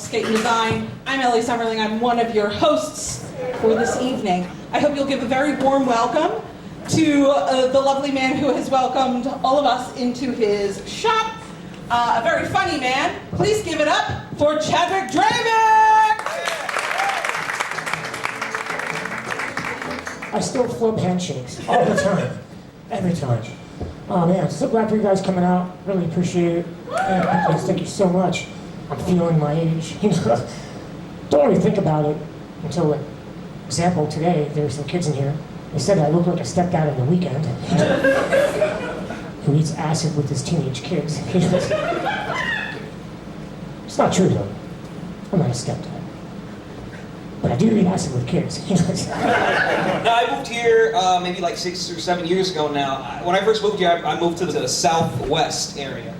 Skate and Design. I'm Ellie Summerling. I'm one of your hosts for this evening. I hope you'll give a very warm welcome to the lovely man who has welcomed all of us into his shop. A very funny man. Please give it up for Chadwick Dravk! I still flub handshakes all the time, every time. Oh man, so glad for you guys coming out. Really appreciate it. And thank you so much. I'm feeling my age. You know, don't really think about it until, like, example, today there were some kids in here. They said I look like a stepdad in The Weekend who eats acid with his teenage kids. It's not true though. I'm not a stepdad. But I do eat acid with kids. No, I moved here maybe like 6 or 7 years ago now. When I first moved here, I moved to the southwest area.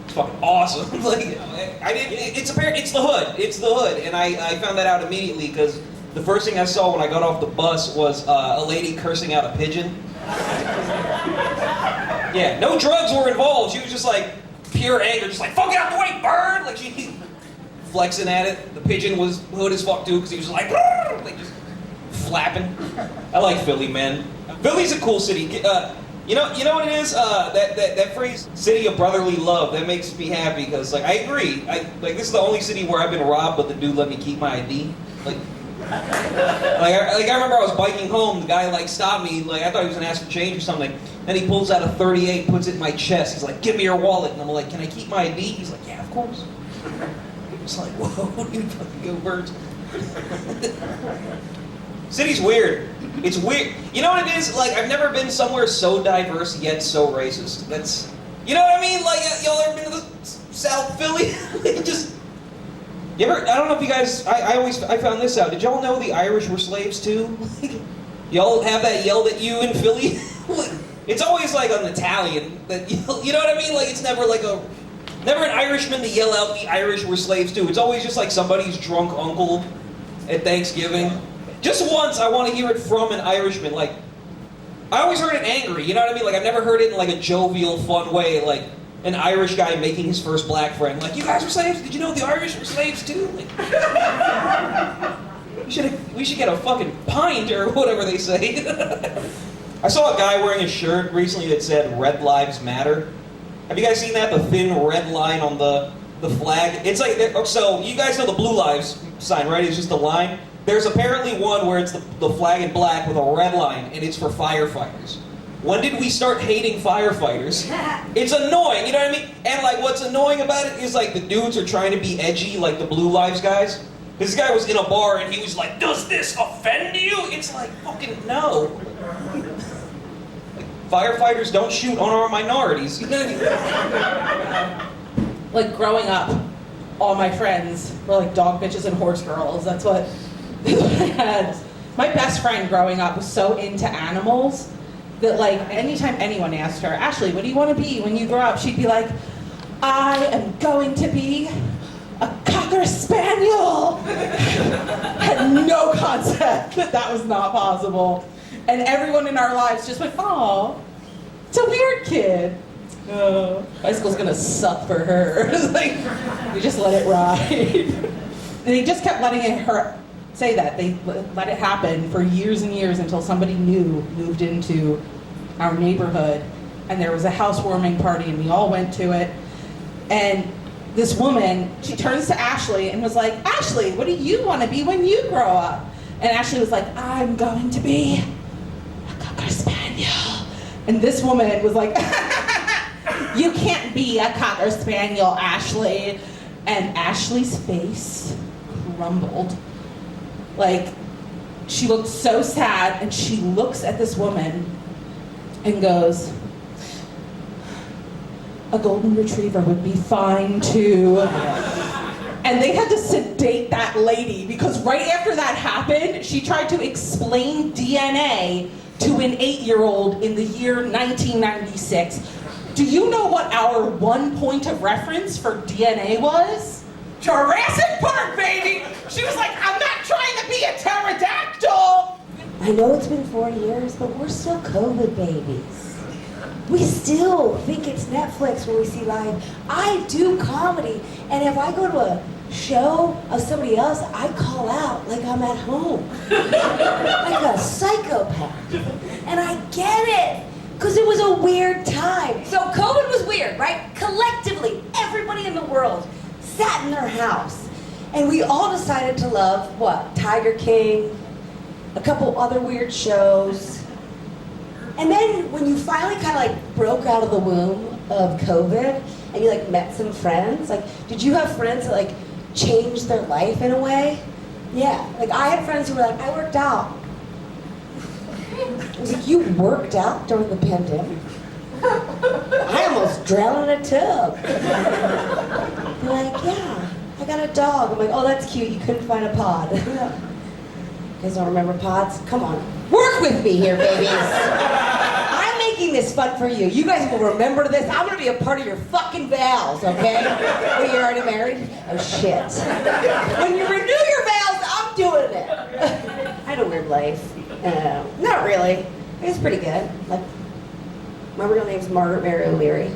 It's fucking awesome. Like, it's the hood. It's the hood, and I found that out immediately because the first thing I saw when I got off the bus was a lady cursing out a pigeon. Yeah, no drugs were involved. She was just like pure anger, just like fuck out the way, bird. Like she flexing at it. The pigeon was hood as fuck too because he was like just flapping. I like Philly, man. Philly's a cool city. You know what it is? That phrase, "city of brotherly love," that makes me happy because, like, I agree. This is the only city where I've been robbed, but the dude let me keep my ID. I remember I was biking home. The guy like stopped me. Like I thought he was gonna ask for change or something. Then he pulls out a .38, puts it in my chest. He's like, "Give me your wallet." And I'm like, "Can I keep my ID?" He's like, "Yeah, of course." It's like, whoa, dude, fucking go birds. City's weird. It's weird. You know what it is? Like, I've never been somewhere so diverse yet so racist. That's, you know what I mean? Like, y'all ever been to the South Philly? You ever, I don't know if you guys, I found this out. Did y'all know the Irish were slaves too? Y'all have that yelled at you in Philly? It's always like an Italian that, you know what I mean? Like, it's never like never an Irishman to yell out the Irish were slaves too. It's always just like somebody's drunk uncle at Thanksgiving. Just once, I want to hear it from an Irishman. Like, I always heard it angry, you know what I mean? Like, I've never heard it in like a jovial, fun way, like an Irish guy making his first black friend. Like, you guys were slaves? Did you know the Irish were slaves too? Like, we should get a fucking pint or whatever they say. I saw a guy wearing a shirt recently that said "Red Lives Matter." Have you guys seen that? The thin red line on the flag? It's like, so you guys know the Blue Lives sign, right? It's just a line. There's apparently one where it's the flag in black with a red line, and it's for firefighters. When did we start hating firefighters? It's annoying, you know what I mean? And like, what's annoying about it is like the dudes are trying to be edgy, like the Blue Lives guys. This guy was in a bar and he was like, "Does this offend you?" It's like, fucking no. Firefighters don't shoot unarmed minorities. Like, growing up, all my friends were like dog bitches and horse girls. That's what I had. My best friend growing up was so into animals that, like, anytime anyone asked her, "Ashley, what do you want to be when you grow up?" she'd be like, "I am going to be a Cocker Spaniel." Had no concept that was not possible. And everyone in our lives just went, "Oh, it's a weird kid. High school's gonna suck for her." Like, we just let it ride. They just kept letting her say that. They let it happen for years and years until somebody new moved into our neighborhood, and there was a housewarming party, and we all went to it. And this woman, she turns to Ashley and was like, "Ashley, what do you want to be when you grow up?" And Ashley was like, "I'm going to be a Cocker Spaniel." And this woman was like, "You can't be a Cocker Spaniel, Ashley." And Ashley's face crumbled. Like, she looked so sad, and she looks at this woman and goes, "A golden retriever would be fine too." And they had to sedate that lady because right after that happened, she tried to explain DNA to an 8-year-old in the year 1996. Do you know what our one point of reference for DNA was? Jurassic Park, baby! She was like, "I'm not trying to be a pterodactyl!" I know it's been 4 years, but we're still COVID babies. We still think it's Netflix when we see live. I do comedy, and if I go to a show of somebody else, I call out like I'm at home. Like a psychopath. And I get it. Because it was a weird time. So COVID was weird, right? Collectively, everybody in the world sat in their house. And we all decided to love, what? Tiger King, a couple other weird shows. And then when you finally kind of like broke out of the womb of COVID and you like met some friends, like did you have friends that like changed their life in a way? Yeah, like I had friends who were like, I worked out. I was like, you worked out during the pandemic? I almost drowned in a tub. They're like, yeah, I got a dog. I'm like, oh, that's cute. You couldn't find a pod. You guys don't remember pods? Come on. Work with me here, babies. I'm making this fun for you. You guys will remember this. I'm going to be a part of your fucking vows, okay? Well, you're already married? Oh, shit. When you renew your vows, I'm doing it. I had a weird life. Not really. It's pretty good. Like, my real name's Margaret Mary O'Leary.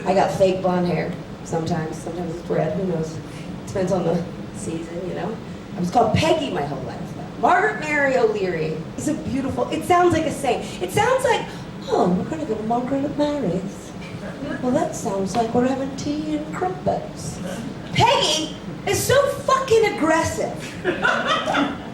I got fake blonde hair sometimes. Sometimes it's red. Who knows? Depends on the season, you know? I was called Peggy my whole life. Margaret Mary O'Leary is a beautiful, it sounds like a saying. It sounds like, oh, we're going to go to Margaret at Mary's. Well, that sounds like we're having tea and crumpets. Peggy is so fucking aggressive.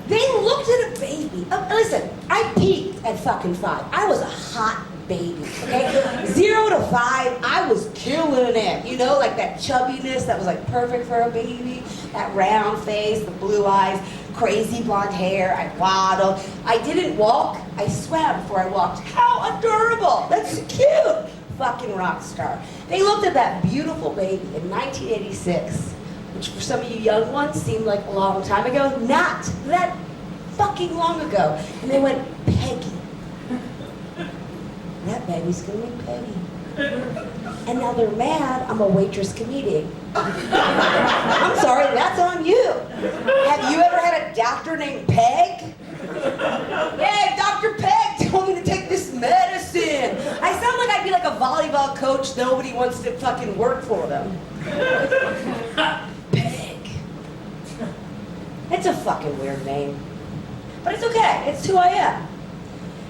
They looked at a baby. Listen, I peaked at fucking 5. I was a hot baby, okay? 0 to 5, I was killing it. You know, like that chubbiness that was like perfect for a baby. That round face, the blue eyes, crazy blonde hair. I waddled. I didn't walk. I swam before I walked. How adorable. That's cute. Fucking rock star. They looked at that beautiful baby in 1986, which for some of you young ones seemed like a long time ago. Not that fucking long ago. And they went, Peggy. That baby's gonna be Peggy. And now they're mad I'm a waitress comedian. I'm sorry, that's on you. Have you ever had a doctor named Peg? Hey, Dr. Peg told me to take this medicine. I sound like I'd be like a volleyball coach nobody wants to fucking work for them. Peg. It's a fucking weird name. But it's okay, it's who I am.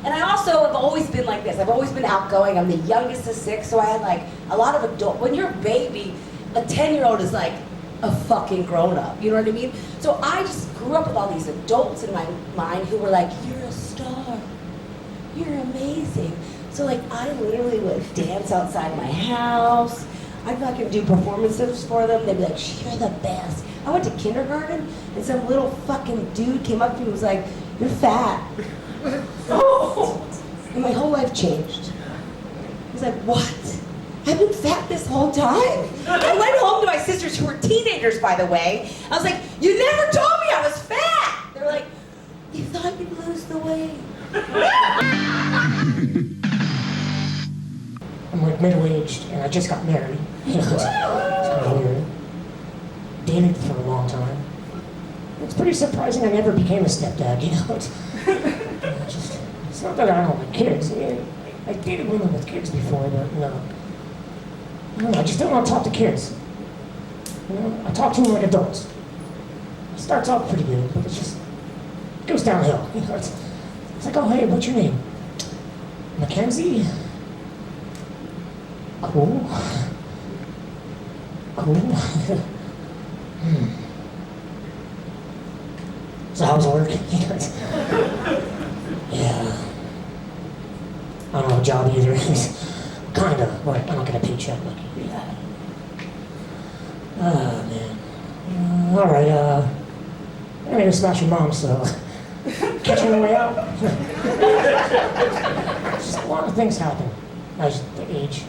And I also have always been like this. I've always been outgoing. I'm the youngest of 6, so I had like a lot of adult. When you're a baby, a 10-year-old is like a fucking grown-up. You know what I mean? So I just grew up with all these adults in my mind who were like, you're a star. You're amazing. So like I literally would dance outside my house. I'd fucking do performances for them. They'd be like, you're the best. I went to kindergarten and some little fucking dude came up to me and was like, you're fat. And my whole life changed. I was like, what? I've been fat this whole time? I went home to my sisters who were teenagers, by the way. I was like, you never told me I was fat. They were like, you thought you'd lose the weight. I'm like middle-aged and I just got married. You know, it's kind of weird. Dated for a long time. It's pretty surprising I never became a stepdad, you know. It's not that I don't like kids. I dated women with kids before, but no, I just don't want to talk to kids. You know, I talk to them like adults. It starts off pretty good, but it goes downhill. You know, it's like, oh hey, what's your name? Mackenzie? Cool. So how's work? Yeah. I don't have a job either. Kinda, but I don't get a paycheck. Like, yeah. Oh, man. Alright, I'm gonna smash your mom, so catch you on the way out. Just a lot of things happen as the age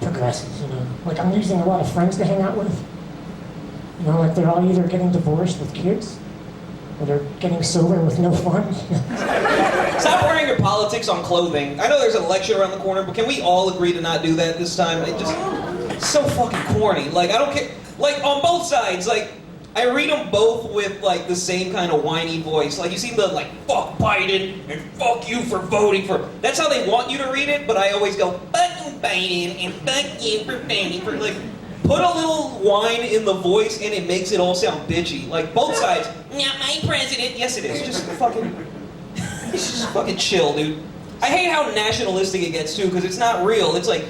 progresses, you know. Like, I'm losing a lot of friends to hang out with. You know, like they're all either getting divorced with kids, or they're getting sober with no fun. Stop wearing your politics on clothing. I know there's an election around the corner, but can we all agree to not do that this time? It's so fucking corny. Like, I don't care. Like, on both sides, like, I read them both with, like, the same kind of whiny voice. Like, you see the, like, fuck Biden and fuck you for voting for... That's how they want you to read it, but I always go, fuck you, Biden, and fuck you for voting for, like... put a little whine in the voice and it makes it all sound bitchy. Like both sides. Not my president. Yes, it is. Just fucking chill, dude. I hate how nationalistic it gets too, because it's not real. It's like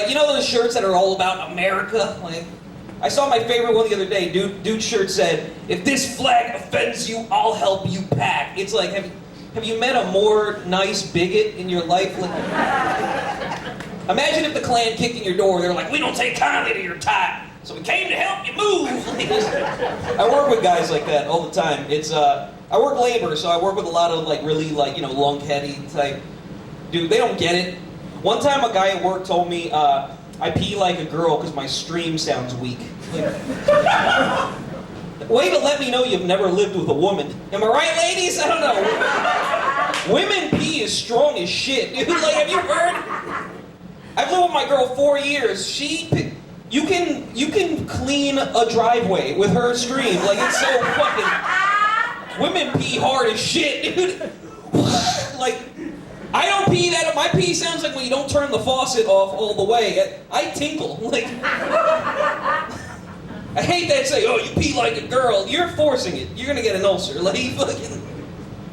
you know those shirts that are all about America? Like, I saw my favorite one the other day. Dude's shirt said, "If this flag offends you, I'll help you pack." It's like, have you met a more nice bigot in your life? Like, imagine if the Klan kicked in your door. They're like, "We don't take kindly to your tie, so we came to help you move." I work with guys like that all the time. I work labor, so I work with a lot of really lunkheady type. Dude, they don't get it. One time a guy at work told me I pee like a girl because my stream sounds weak. Way to let me know you've never lived with a woman. Am I right, ladies? I don't know. Women pee is strong as shit, dude. Like, have you heard? I've lived with my girl 4 years. You can clean a driveway with her stream. Like, it's so fucking. Women pee hard as shit, dude. Like, I don't pee that. My pee sounds like when you don't turn the faucet off all the way. I tinkle. Like, I hate that say, "Oh, you pee like a girl." You're forcing it. You're gonna get an ulcer. Like, fucking.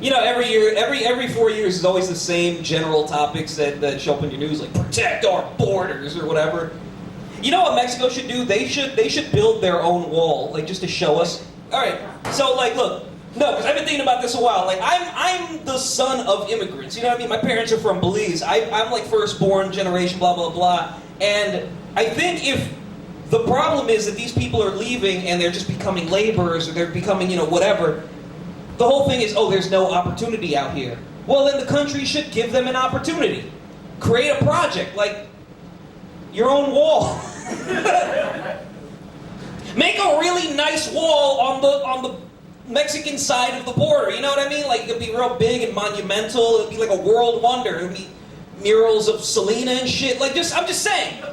Every year, every 4 years is always the same general topics that show up in your news, like protect our borders or whatever. You know what Mexico should do? They should build their own wall, like just to show us. All right. So look. No, because I've been thinking about this a while. Like, I'm the son of immigrants. You know what I mean? My parents are from Belize. I'm like firstborn generation, blah, blah, blah. And I think if the problem is that these people are leaving and they're just becoming laborers or they're becoming, whatever, the whole thing is, oh, there's no opportunity out here. Well, then the country should give them an opportunity. Create a project, like your own wall. Make a really nice wall on the Mexican side of the border, you know what I mean? Like, it'd be real big and monumental. It'd be like a world wonder. It'd be murals of Selena and shit. Like, I'm just saying,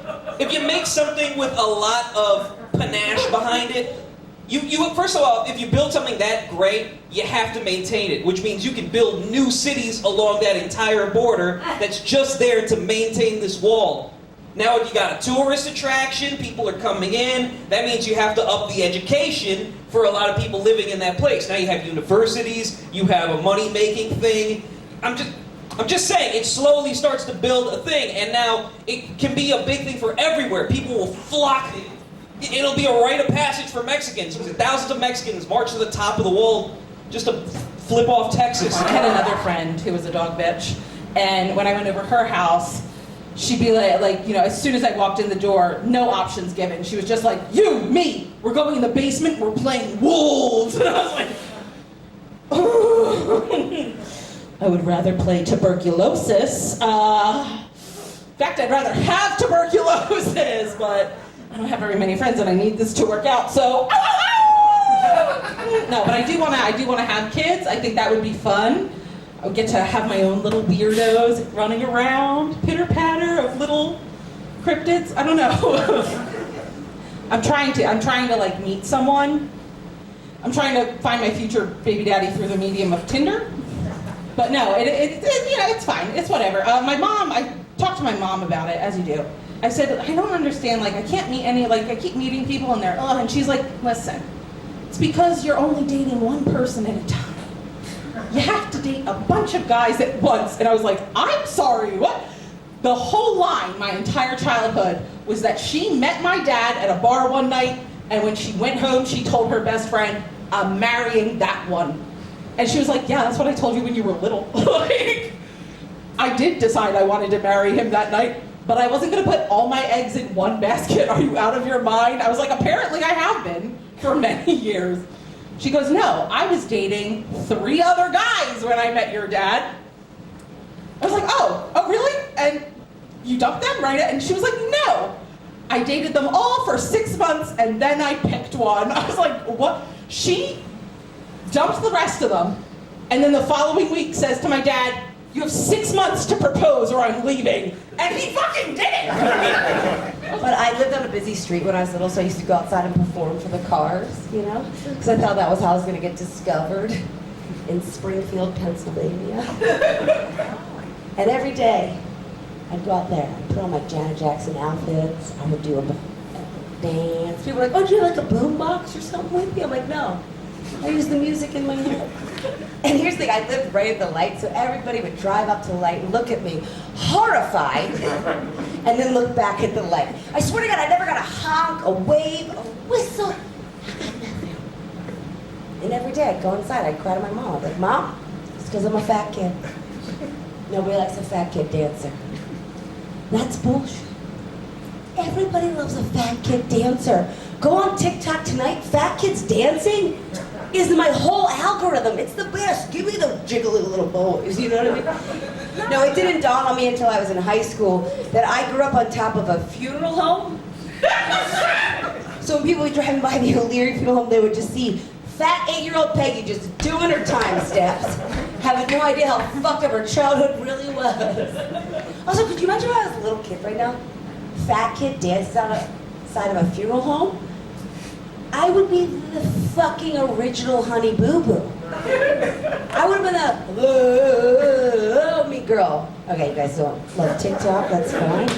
if you make something with a lot of panache behind it, you first of all, if you build something that great, you have to maintain it, which means you can build new cities along that entire border that's just there to maintain this wall. Now, if you got a tourist attraction, people are coming in, that means you have to up the education for a lot of people living in that place. Now you have universities, you have a money-making thing. I'm just saying, it slowly starts to build a thing, and now it can be a big thing for everywhere. People will flock. It'll be a rite of passage for Mexicans. Thousands of Mexicans march to the top of the wall just to flip off Texas. I had another friend who was a dog bitch, and when I went over her house, she'd be like, as soon as I walked in the door, no options given. She was just like, "You, me, we're going in the basement, we're playing wolves." And I was like, oh. I would rather play tuberculosis. In fact, I'd rather have tuberculosis, but I don't have very many friends and I need this to work out, so. No, but I do want to have kids. I think that would be fun. I would get to have my own little weirdos running around, pitter-patter of little cryptids. I don't know. I'm trying to meet someone. I'm trying to find my future baby daddy through the medium of Tinder. But no, it's fine. It's whatever. I talked to my mom about it, as you do. I said, I don't understand, I can't meet I keep meeting people and they're, and she's like, listen, it's because you're only dating one person at a time. You have to date a bunch of guys at once. And I was like, I'm sorry, what? The whole line, my entire childhood, was that she met my dad at a bar one night, and when she went home, she told her best friend, "I'm marrying that one." And she was like, yeah, that's what I told you when you were little. I did decide I wanted to marry him that night, but I wasn't gonna put all my eggs in one basket. Are you out of your mind? I was like, apparently I have been for many years. She goes, no, I was dating 3 other guys when I met your dad. I was like, oh really? And you dumped them, right? And she was like, no. I dated them all for 6 months and then I picked one. I was like, what? She dumped the rest of them and then the following week says to my dad, you have 6 months to propose or I'm leaving. And he fucking did it! But I lived on a busy street when I was little, so I used to go outside and perform for the cars, because I thought that was how I was going to get discovered in Springfield, Pennsylvania. And every day, I'd go out there and put on my Janet Jackson outfits. I would do a dance. People are like, oh, do you have like a boombox or something with you? I'm like, no. I use the music in my head. And here's the thing, I lived right at the light, so everybody would drive up to the light and look at me, horrified, and then look back at the light. I swear to God, I never got a honk, a wave, a whistle. I got nothing. And every day I'd go inside, I'd cry to my mom. I'd be like, Mom, it's because I'm a fat kid. Nobody likes a fat kid dancer. That's bullshit. Everybody loves a fat kid dancer. Go on TikTok tonight, fat kids dancing is my whole algorithm. It's the best. Give me the jiggly little boys, you know what I mean? No, it didn't dawn on me until I was in high school that I grew up on top of a funeral home. So when people would drive by the O'Leary funeral home, they would just see fat 8-year-old Peggy just doing her time steps, having no idea how fucked up her childhood really was. Also, could you imagine if I was a little kid right now? Fat kid dances outside of a funeral home? I would be the fucking original Honey Boo Boo. I would have been the me girl. Okay, you guys don't love TikTok, that's fine.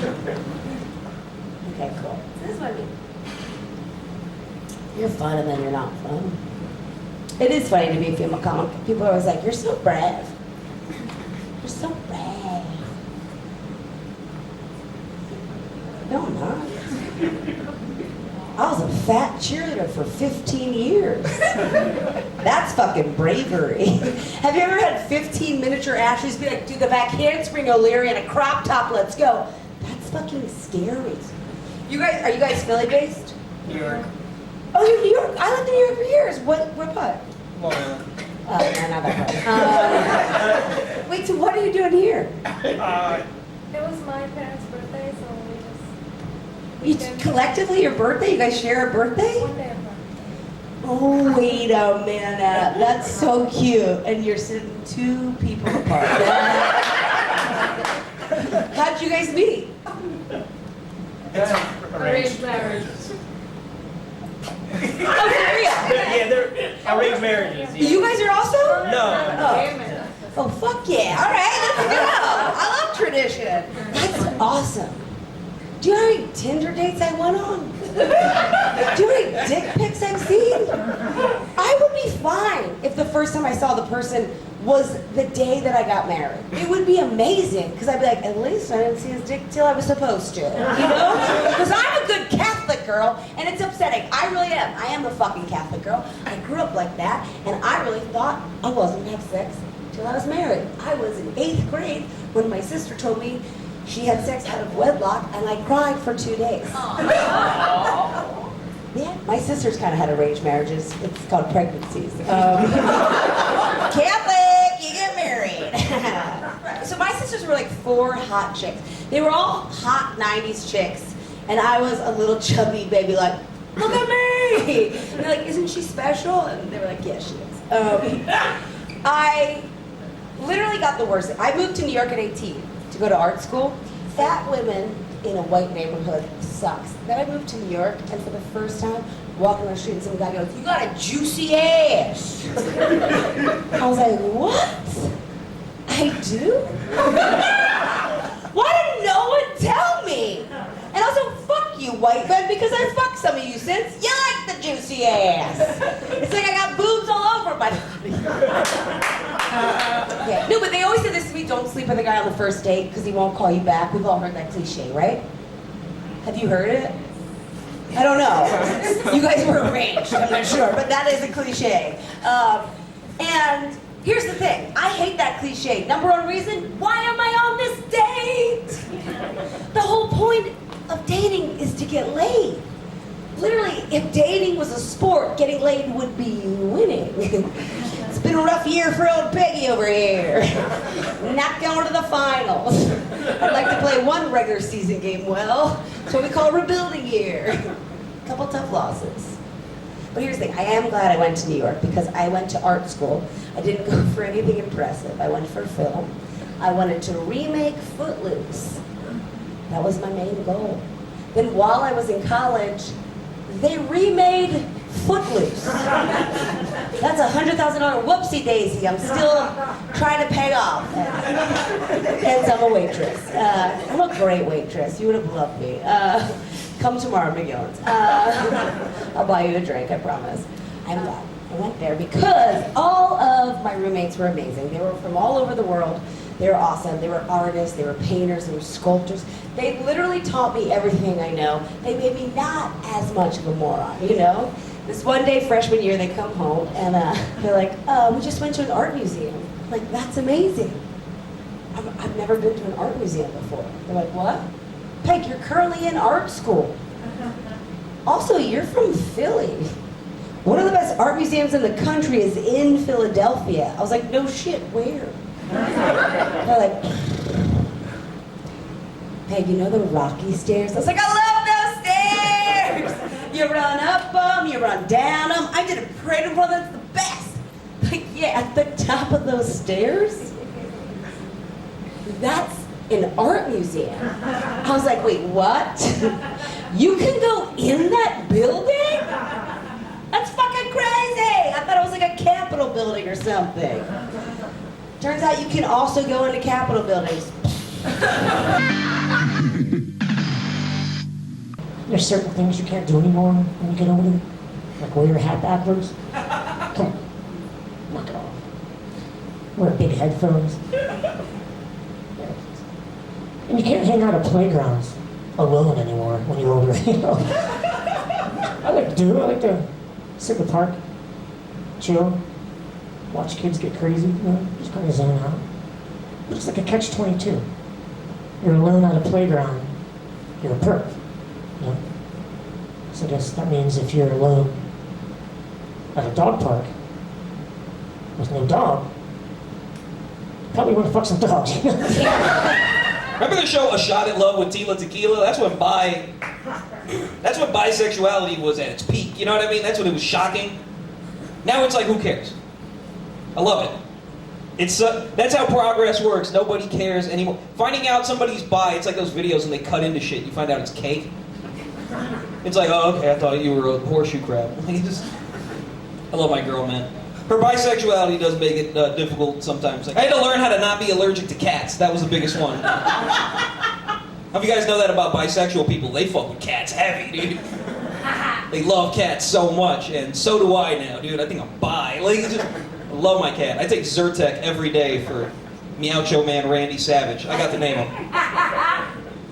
Okay, cool. This is what I mean. You're fun and then you're not fun. It is funny to be a female comic. People are always like, you're so brave. You're so brave. No, I'm not. I was a fat cheerleader for 15 years. That's fucking bravery. Have you ever had 15 miniature Ashleys be like, do the back handspring O'Leary and a crop top, let's go? That's fucking scary. Are you guys Philly based? New York. Oh, you're New York? I lived in New York for years. What part? Long Island. Oh, no, not that part. Wait, so what are you doing here? It was my parents' birthday, so we just... You collectively, your birthday? You guys share a birthday? One day apart. Oh, wait a minute. That's so cute. And you're sitting 2 people apart. How'd you guys meet? Arranged marriage. Oh, for real? Yeah, they're arranged marriages. Yeah. You guys are also? No. Oh, fuck yeah. All right, let's go. I love tradition. That's awesome. Do you know how many Tinder dates I went on? Do you know how many dick pics I've seen? I would be fine if the first time I saw the person was the day that I got married. It would be amazing, because I'd be like, at least I didn't see his dick till I was supposed to, you know? Because I'm a good Catholic girl, and it's upsetting. I really am. I am the fucking Catholic girl. I grew up like that, and I really thought I wasn't going to have sex till I was married. I was in 8th grade when my sister told me she had sex out of wedlock, and I cried for 2 days. Yeah, my sister's kind of had arranged marriages. It's called pregnancies. Catholic, you get married. So my sisters were like 4 hot chicks. They were all hot 90s chicks, and I was a little chubby baby like, look at me! And they're like, isn't she special? And they were like, yeah, she is. I literally got the worst. I moved to New York at 18 to go to art school. Fat women in a white neighborhood sucks. Then I moved to New York, and for the first time, walking on the street and some guy goes, you got a juicy ass. I was like, what? I do? Why didn't no one tell me? And also, fuck you, white men, because I fucked some of you since you like the juicy ass. It's like I got boobs all over my body. Yeah. No, but they always say this to me, don't sleep with a guy on the first date because he won't call you back. We've all heard that cliche, right? Have you heard it? I don't know. You guys were arranged, I'm not sure, but that is a cliche. And here's the thing, I hate that cliche. Number 1 reason, why am I on this date? The whole point of dating is to get laid. Literally, if dating was a sport, getting laid would be winning. It's been a rough year for old Peggy over here. Not going to the finals. I'd like to play 1 regular season game well. It's what we call rebuilding year. A couple tough losses. But here's the thing, I am glad I went to New York because I went to art school. I didn't go for anything impressive. I went for film. I wanted to remake Footloose. That was my main goal. Then while I was in college, they remade Footloose. That's a $100,000 whoopsie daisy. I'm still trying to pay off. Hence, I'm a waitress. I'm a great waitress. You would have loved me. Come tomorrow, McGillens. I'll buy you a drink, I promise. I'm glad I went there because all of my roommates were amazing. They were from all over the world. They were awesome. They were artists, they were painters, they were sculptors. They literally taught me everything I know. They made me not as much of a moron, you know? This one day, freshman year, they come home and they're like, we just went to an art museum. I'm like, that's amazing. I've never been to an art museum before. They're like, what? Peg, you're currently in art school. Also, you're from Philly. One of the best art museums in the country is in Philadelphia. I was like, no shit, where? They're like, Peg, you know the rocky stairs? I was like, I love those stairs! You run up them, you run down them. I did a parade of one, that's the best. Like, yeah, at the top of those stairs? That's an art museum. I was like, wait, what? You can go in that building? That's fucking crazy! I thought it was like a Capitol building or something. Turns out you can also go into Capitol buildings. There's certain things you can't do anymore when you get older. Like wear your hat backwards. Come on. Knock it off. Wear big headphones. And you can't hang out at playgrounds alone anymore when you're older, you know. I like to sit in the park, chill, watch kids get crazy, you know, just kind of zone out. But it's like a catch-22. You're alone at a playground, you're a perp, you know. So I guess that means if you're alone at a dog park with no dog, you probably want to fuck some dogs. Remember the show A Shot at Love with Tila Tequila? That's when bisexuality was at its peak. You know what I mean? That's when it was shocking. Now it's like, who cares? I love it. That's how progress works. Nobody cares anymore. Finding out somebody's bi, it's like those videos when they cut into shit. You find out it's cake. It's like, oh, okay, I thought you were a horseshoe crab. I love my girl, man. Her bisexuality does make it difficult sometimes. Like, I had to learn how to not be allergic to cats. That was the biggest one. How do you guys know that about bisexual people? They fuck with cats heavy, dude. They love cats so much, and so do I now, dude. I think I'm bi. Like, I love my cat. I take Zyrtec every day for Meowcho Man Randy Savage. I got the name of him.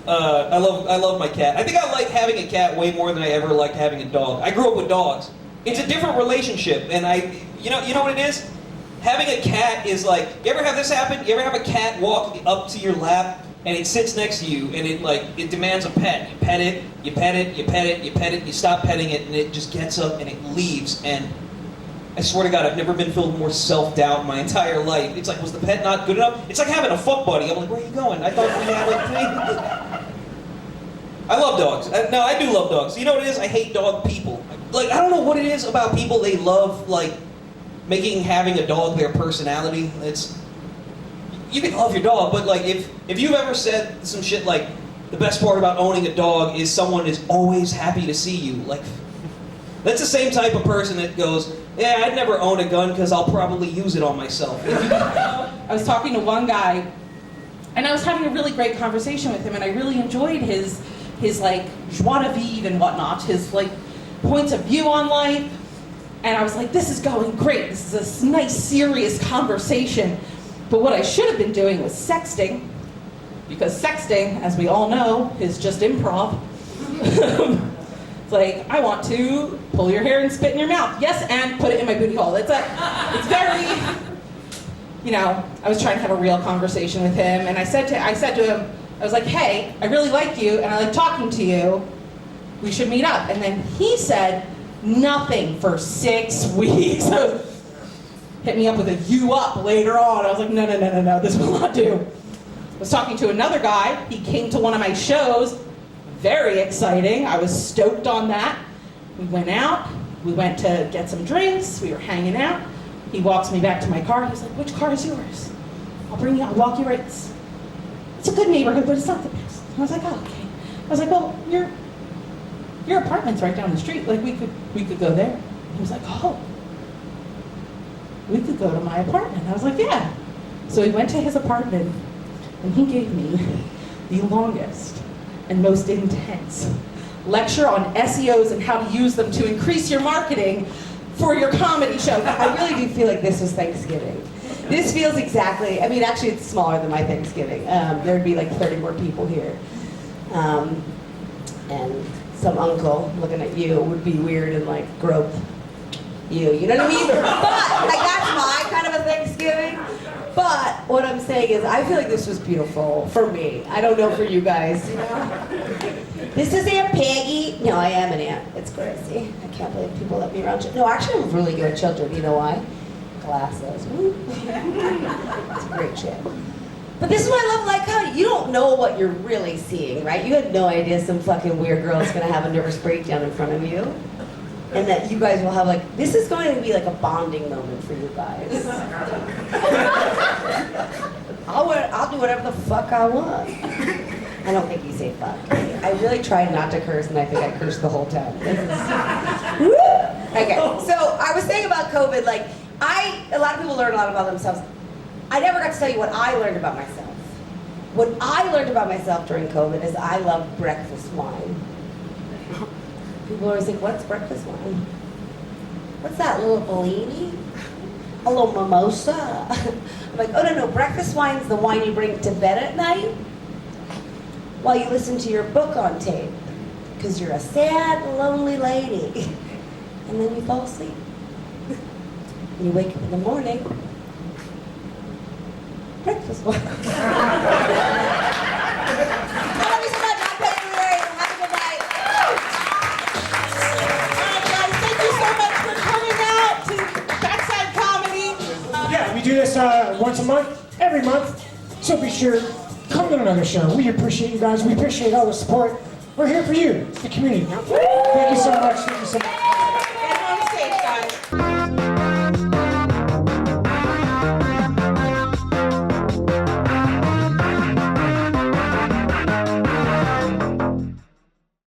I love my cat. I think I like having a cat way more than I ever liked having a dog. I grew up with dogs. It's a different relationship, and you know what it is? Having a cat is like, you ever have this happen? You ever have a cat walk up to your lap, and it sits next to you, and it demands a pet. You pet it, you pet it, you pet it, you pet it, you stop petting it, and it just gets up and it leaves, and I swear to God, I've never been filled with more self-doubt in my entire life. It's like, was the pet not good enough? It's like having a fuck buddy. I'm like, where are you going? I thought we had a thing. I love dogs. No, I do love dogs. You know what it is? I hate dog people. Like, I don't know what it is about people. They love, like, having a dog their personality. You can love your dog, but like, if you've ever said some shit like, the best part about owning a dog is someone is always happy to see you. Like, that's the same type of person that goes, yeah, I'd never own a gun because I'll probably use it on myself. I was talking to one guy, and I was having a really great conversation with him, and I really enjoyed his like joie de vivre and whatnot, his like points of view on life. And I was like, this is going great. This is a nice, serious conversation. But what I should have been doing was sexting, because sexting, as we all know, is just improv. It's like, I want to pull your hair and spit in your mouth. Yes, and put it in my booty hole. It's very, you know, I was trying to have a real conversation with him, and I said to him, I was like, hey, I really like you, and I like talking to you. We should meet up. And then he said nothing for 6 weeks. Hit me up with a you up later on. I was like, no, this will not do. I was talking to another guy. He came to one of my shows. Very exciting. I was stoked on that. We went out. We went to get some drinks. We were hanging out. He walks me back to my car. He's like, which car is yours? I'll bring you, I'll walk you right. It's a good neighborhood, but it's not the best. I was like, oh, okay. I was like, well, your apartment's right down the street. Like, we could go there. He was like, oh, we could go to my apartment. I was like, yeah. So we went to his apartment, and he gave me the longest and most intense lecture on SEOs and how to use them to increase your marketing for your comedy show. I really do feel like this was Thanksgiving. This feels exactly, I mean, actually it's smaller than my Thanksgiving. There'd be like 30 more people here. And some uncle looking at you would be weird and like grope you know what I mean? But like that's my kind of a Thanksgiving. But what I'm saying is I feel like this was beautiful for me. I don't know for you guys. This is Aunt Peggy. No, I am an aunt. It's crazy. I can't believe people let me around. No, actually I'm really good at children. You know why? Glasses. Woo. It's a great shit. But this is what I love, like how you don't know what you're really seeing, right? You had no idea some fucking weird girl is gonna have a nervous breakdown in front of you. And that you guys will have like, this is going to be like a bonding moment for you guys. I'll do whatever the fuck I want. I don't think you say fuck. I really tried not to curse and I think I cursed the whole time. Okay, so I was saying about COVID, like, a lot of people learn a lot about themselves. I never got to tell you what I learned about myself. What I learned about myself during COVID is I love breakfast wine. People always think, what's breakfast wine? What's that, a little Bellini? A little mimosa? I'm like, oh no, breakfast wine's the wine you bring to bed at night while you listen to your book on tape. Because you're a sad, lonely lady. And then you fall asleep. And you wake up in the morning, breakfast wine. I love you so much. I'm Peggy. Have a good night. Yeah, we do this once a month, every month. So be sure, come to another show. We appreciate you guys. We appreciate all the support. We're here for you, the community. Thank you so much. Thank you so much.